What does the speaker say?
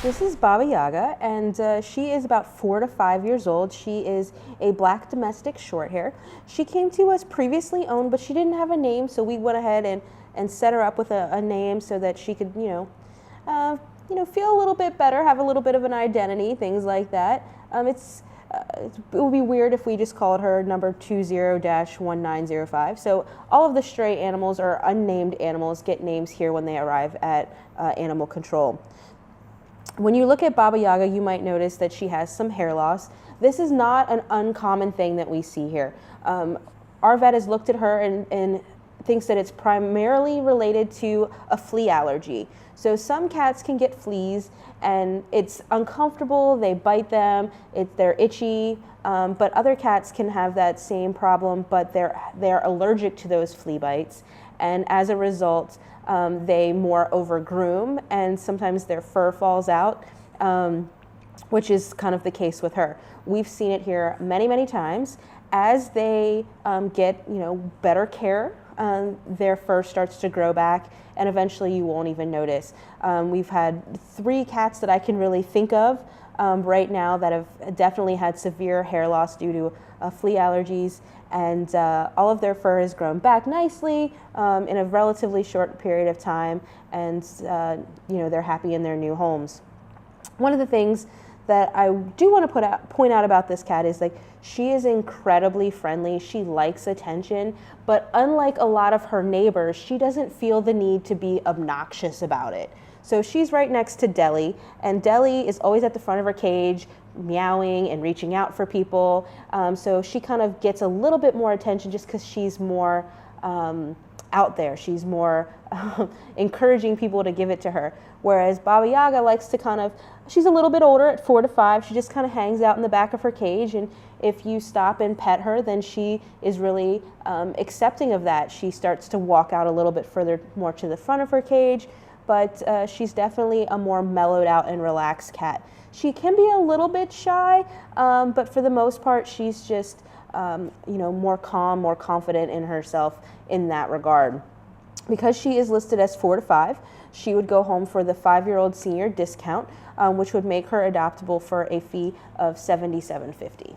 This is Baba Yaga, and she is about 4 to 5 years old. She is a black domestic shorthair. She came to us previously owned, but she didn't have a name, so we went ahead and set her up with a name so that she could, feel a little bit better, have a little bit of an identity, things like that. It would be weird if we just called her number 20-1905. So all of the stray animals or unnamed animals get names here when they arrive at animal control. When you look at Baba Yaga, you might notice that she has some hair loss. This is not an uncommon thing that we see here. Our vet has looked at her and thinks that it's primarily related to a flea allergy. So some cats can get fleas and it's uncomfortable, they bite them, they're itchy, but other cats can have that same problem, but they're allergic to those flea bites, and as a result, they more over groom and sometimes their fur falls out, which is kind of the case with her. We've seen it here many, many times. As they get better care, their fur starts to grow back, and eventually you won't even notice. We've had 3 cats that I can really think of right now that have definitely had severe hair loss due to flea allergies, and all of their fur has grown back nicely in a relatively short period of time, and they're happy in their new homes. One of the things that I do want to point out about this cat is she is incredibly friendly. She likes attention, but unlike a lot of her neighbors, she doesn't feel the need to be obnoxious about it. So she's right next to Deli, and Deli is always at the front of her cage, meowing and reaching out for people. So she kind of gets a little bit more attention just because she's more out there. She's more encouraging people to give it to her. Whereas Baba Yaga likes to she's a little bit older at 4 to 5. She just kind of hangs out in the back of her cage, and if you stop and pet her, then she is really accepting of that. She starts to walk out a little bit further more to the front of her cage, but she's definitely a more mellowed out and relaxed cat. She can be a little bit shy, but for the most part, she's just more calm, more confident in herself in that regard. Because she is listed as 4 to 5, she would go home for the 5-year-old senior discount, which would make her adoptable for a fee of $77.50.